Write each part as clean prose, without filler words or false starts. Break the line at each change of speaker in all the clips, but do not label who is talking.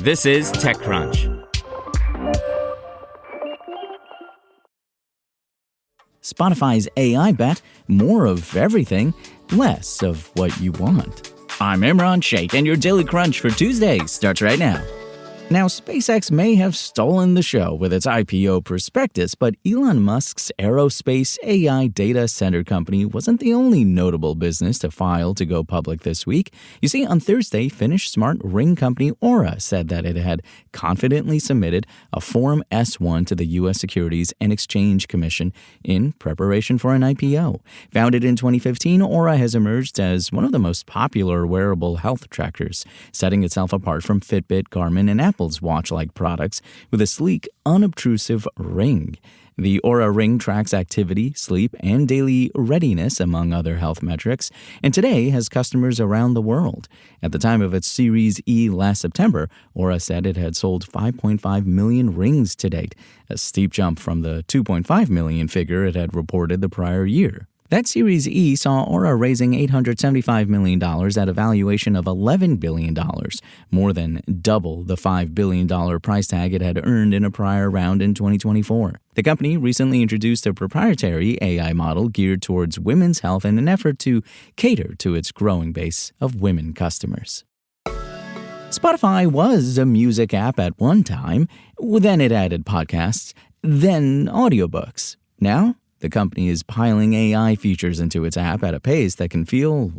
This is TechCrunch.
Spotify's AI bet, more of everything, less of what you want. I'm Imran Sheikh, and your Daily Crunch for Tuesday starts right now. Now, SpaceX may have stolen the show with its IPO prospectus, but Elon Musk's aerospace AI data center company wasn't the only notable business to file to go public this week. You see, on Thursday, Finnish smart ring company Oura said that it had confidently submitted a Form S-1 to the U.S. Securities and Exchange Commission in preparation for an IPO. Founded in 2015, Oura has emerged as one of the most popular wearable health trackers, setting itself apart from Fitbit, Garmin, and Apple's watch-like products with a sleek, unobtrusive ring. The Oura Ring tracks activity, sleep, and daily readiness, among other health metrics, and today has customers around the world. At the time of its Series E last September, Oura said it had sold 5.5 million rings to date, a steep jump from the 2.5 million figure it had reported the prior year. That Series E saw Oura raising $875 million at a valuation of $11 billion, more than double the $5 billion price tag it had earned in a prior round in 2024. The company recently introduced a proprietary AI model geared towards women's health in an effort to cater to its growing base of women customers. Spotify was a music app at one time, then it added podcasts, then audiobooks. Now, the company is piling AI features into its app at a pace that can feel,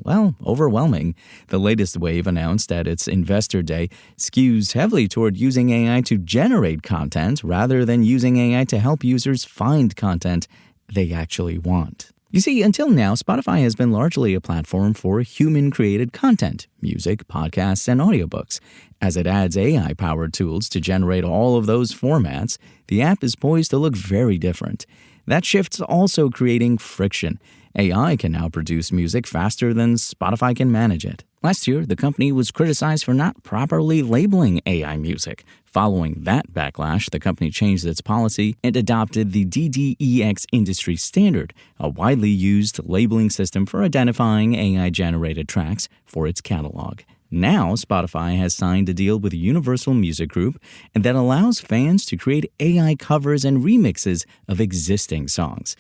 overwhelming. The latest wave announced at its Investor Day skews heavily toward using AI to generate content rather than using AI to help users find content they actually want. You see, until now, Spotify has been largely a platform for human-created content, music, podcasts, and audiobooks. As it adds AI-powered tools to generate all of those formats, the app is poised to look very different. That shift's also creating friction. AI can now produce music faster than Spotify can manage it. Last year, the company was criticized for not properly labeling AI music. Following that backlash, the company changed its policy and adopted the DDEX industry standard, a widely used labeling system for identifying AI-generated tracks for its catalog. Now, Spotify has signed a deal with Universal Music Group that allows fans to create AI covers and remixes of existing songs.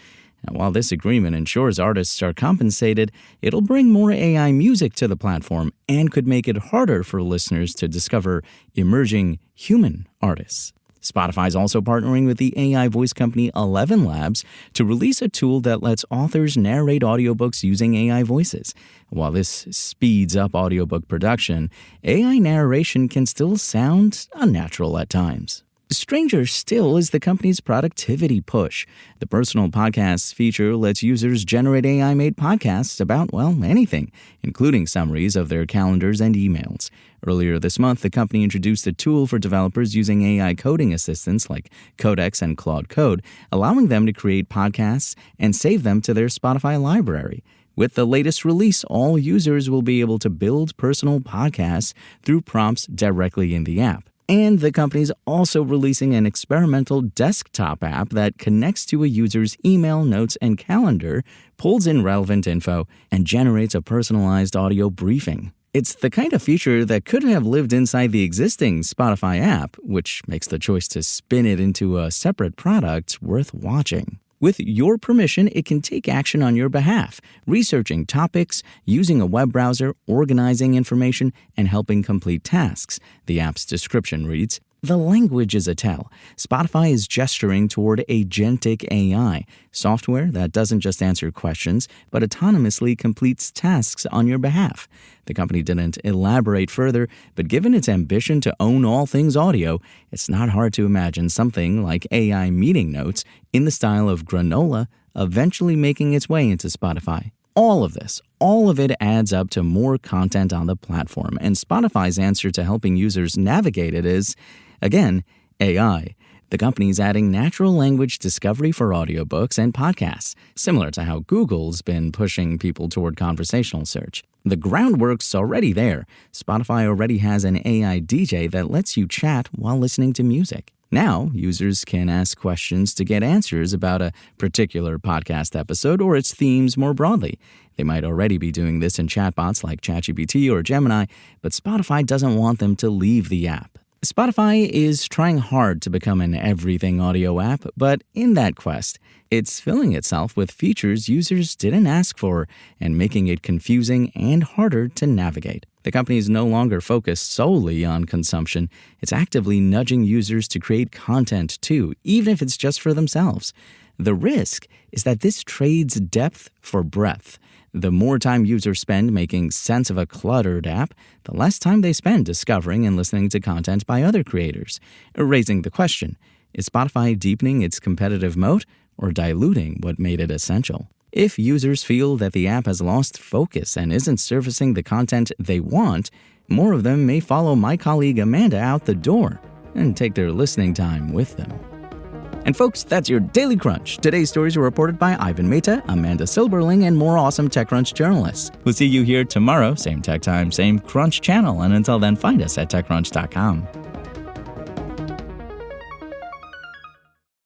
Now, while this agreement ensures artists are compensated, it'll bring more AI music to the platform and could make it harder for listeners to discover emerging human artists. Spotify is also partnering with the AI voice company 11 Labs to release a tool that lets authors narrate audiobooks using AI voices. While this speeds up audiobook production, AI narration can still sound unnatural at times. Stranger still is the company's productivity push. The personal podcasts feature lets users generate AI-made podcasts about, anything, including summaries of their calendars and emails. Earlier this month, the company introduced a tool for developers using AI coding assistants like Codex and Claude Code, allowing them to create podcasts and save them to their Spotify library. With the latest release, all users will be able to build personal podcasts through prompts directly in the app. And the company's also releasing an experimental desktop app that connects to a user's email, notes, and calendar, pulls in relevant info, and generates a personalized audio briefing. It's the kind of feature that could have lived inside the existing Spotify app, which makes the choice to spin it into a separate product worth watching. With your permission, it can take action on your behalf, researching topics, using a web browser, organizing information, and helping complete tasks. The app's description reads, "The language is a tell. Spotify is gesturing toward agentic AI, software that doesn't just answer questions, but autonomously completes tasks on your behalf." The company didn't elaborate further, but given its ambition to own all things audio, it's not hard to imagine something like AI meeting notes in the style of Granola eventually making its way into Spotify. All of it adds up to more content on the platform, and Spotify's answer to helping users navigate it is, again, AI. The company's adding natural language discovery for audiobooks and podcasts, similar to how Google's been pushing people toward conversational search. The groundwork's already there. Spotify already has an AI DJ that lets you chat while listening to music. Now, users can ask questions to get answers about a particular podcast episode or its themes more broadly. They might already be doing this in chatbots like ChatGPT or Gemini, but Spotify doesn't want them to leave the app. Spotify is trying hard to become an everything audio app, but in that quest, it's filling itself with features users didn't ask for and making it confusing and harder to navigate. The company is no longer focused solely on consumption. It's actively nudging users to create content too, even if it's just for themselves. The risk is that this trades depth for breadth. The more time users spend making sense of a cluttered app, the less time they spend discovering and listening to content by other creators, raising the question, is Spotify deepening its competitive moat or diluting what made it essential? If users feel that the app has lost focus and isn't surfacing the content they want, more of them may follow my colleague Amanda out the door and take their listening time with them. And folks, that's your Daily Crunch. Today's stories were reported by Ivan Mehta, Amanda Silberling, and more awesome TechCrunch journalists. We'll see you here tomorrow, same tech time, same Crunch channel. And until then, find us at TechCrunch.com.